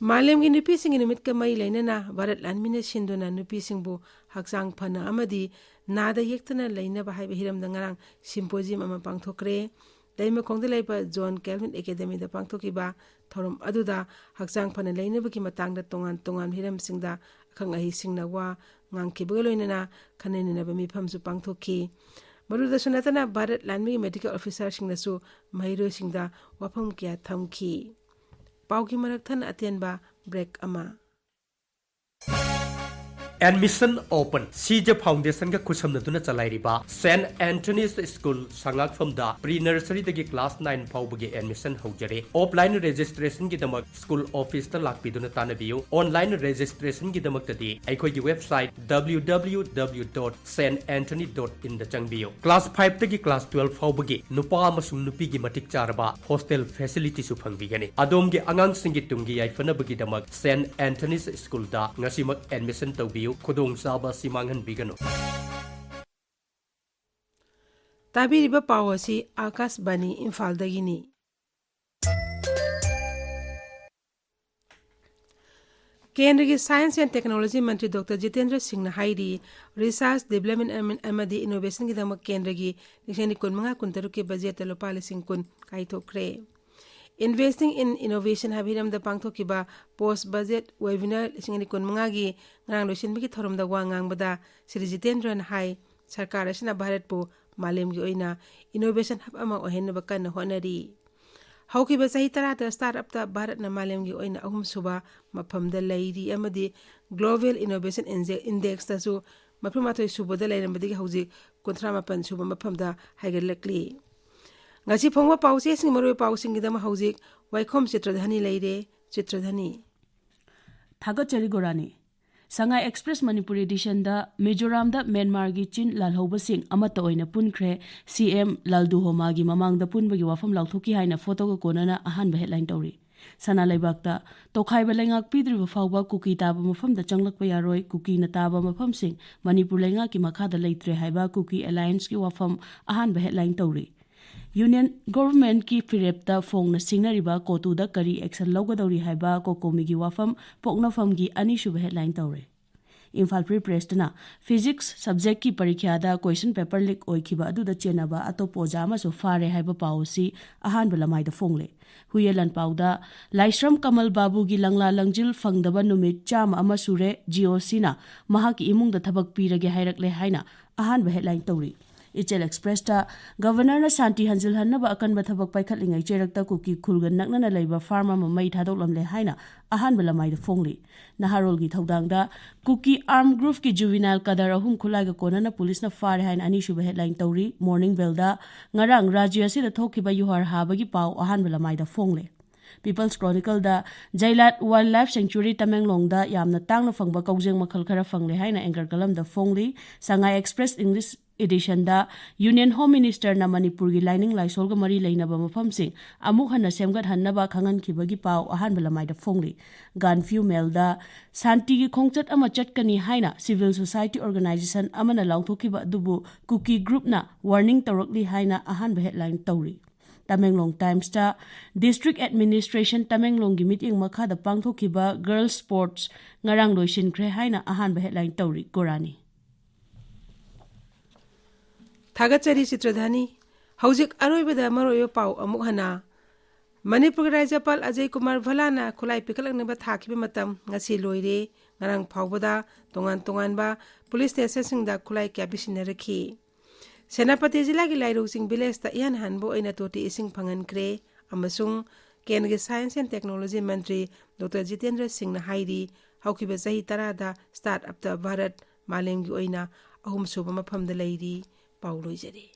Malemgi nupising numit ka mai lainana Bharat Lanmina Sinduna nupisingbu haksang phana amadi nada yektana laina ba haiba hiram dangarang symposium ama pangthokre daima khongda laiba John Calvin Academy da pangthokiba thorum aduda haksang phana laina baki matangda tongan hiram singda khang ahi singna wa ngangki bagaloinana khanenina ba mifamsu pangthoki maruda sunatana Bharat Lanmi medical officer singnasu mahiro singda wafam kya thamki Pauki maraktan atianba break ama. Admission open. CJ Foundation ka kusam na tuna chalai riba. St. Anthony's School sangak from da pre-nursery dagi class 9 pau bagi admission haujare. Offline registration ki damak school office ta lakpi duna tanabiyo. Online registration ki damak tadi aikoi ki website www.santanthony.in da changbiyo. Class 5 dagi class 12 pau bagi nupa amasung nupi gi matik charba hostel facility su phangbigani. Adom gi angang singi tunggi yaifana bagi damak St. Anthony's School da ngasimak admission tawbiyo. Kudong saba simangan bigano. Tabi riba pawasi Akas Bani Imphal dagini. Kendra ki Science and Technology Mantri Dr. Jitendra Singh na haidi Research Development Amadi Innovation ki damak Kendra ki nishani kun mga kuntaru ke budget lupa lising kun kaitokre. Investing in innovation habiram da pangtho kiba post budget webinar singani kun mangagi ngang losin bigi thorum da wangang bada Sri Jitendra hai sarkar asina Bharat po malem gi oina innovation hab ama ohen ba kan honari hauki ba sahi tara da startup da Bharat na malem gi oina ahum suba mafam da lairi amadi global innovation index da su mafama thoi suba da lairam badi hauji kontra mapan suba mafam da haigar lakli ngasi phongwa pause sing maroi pausing gidama haujik Waikhom Chitradhani leire Chitradhani Thagachari Gorani Sangai Express Manipuri edition da Mizoram da Myanmar gi chin lalhoba sing amata oina punkre CM Laldu Homa gi mamang da punbagi wafam lauthoki haina photo ko konana ahan ba headline tori sana laibak da tokhai ba lengak pidri ba fawba kuki ta ba mafam da changlak ba yaroi kuki na ta ba mafam sing Manipur lenga ki makha da leitre haiba kuki alliance ki wafam ahan ba headline tori Union government ki firepta phone na singnariba kotu da kari action logadori haiba kokomi gi wafam pokna fam gi ani shuba headline tawre Imphal Free Press na physics subject ki parikya da question paper leak oikiba adu da chenaba atopo jama so fare haiba pawsi ahan balamai da phongle huyelan pawda Laisram Kamal Babu gi langla langjil fangdaba numit cham ama sure GOC na mahaki imung da thabak pirage hairakle haina ahan ba headline tawri Ichel Express ta Governor na Santi Hanjil Hanaba akan bathabak paikhatlingai cherakta kuki khulgan nakna leiba farma mamai thadoklamle haina ahan balamai da phongli Naharol gi thodangda kuki armed group ki juvenile kadar ahum khulai ga konana police na fare haina ani shuba headline tawri Morning Bell da ngarang rajya si da thokiba yuhar habagi paw ahan balamai da phongle People's Chronicle da Jailat Wildlife Sanctuary Tamenglong da yamna tangna fangba kaujeng makhal khara fangle haina anchor kalam da phongli Sangai Express English edition da Union Home Minister na Manipur gi lining laisol ga mari leinaba mafam sing amuk hanna semgat hannaba khangan khibagi paw ahan balamai da phongli Ganfew Mail da Santi gi khongchat ama chatkani haina civil society organization amana lauthokiba dubu Cookie Group na warning tarokli haina ahan ba headline tawri Tamenglong Times ta District Administration Tamenglong gi meeting makha da pangthokiba girls sports ngarang loisin kre haina ahan ba headline tawri Gorani Thagachari Chitradhani Haujik Aroibada Maroyo Pau amuk hana Manipur Rajapal Ajay Kumar Bhalana Kulai Pikalak Naba Thaki Matam Ngasi Loire Ngarang Paubada Tongan ba Police Station Singda Kulai Kabisinaraki Senapati Zila gi Lairo Sing Biles ta Ian Hanbo Aina Toti Ising Pangan Kre Amasung Kendra Science and Technology Mantri Dr. Jitendra Singh na haidi Haukiba Sahi Tarada Start up the Bharat Malem gi Oina Ahum Suba Mafam da Lairi Paulo Jari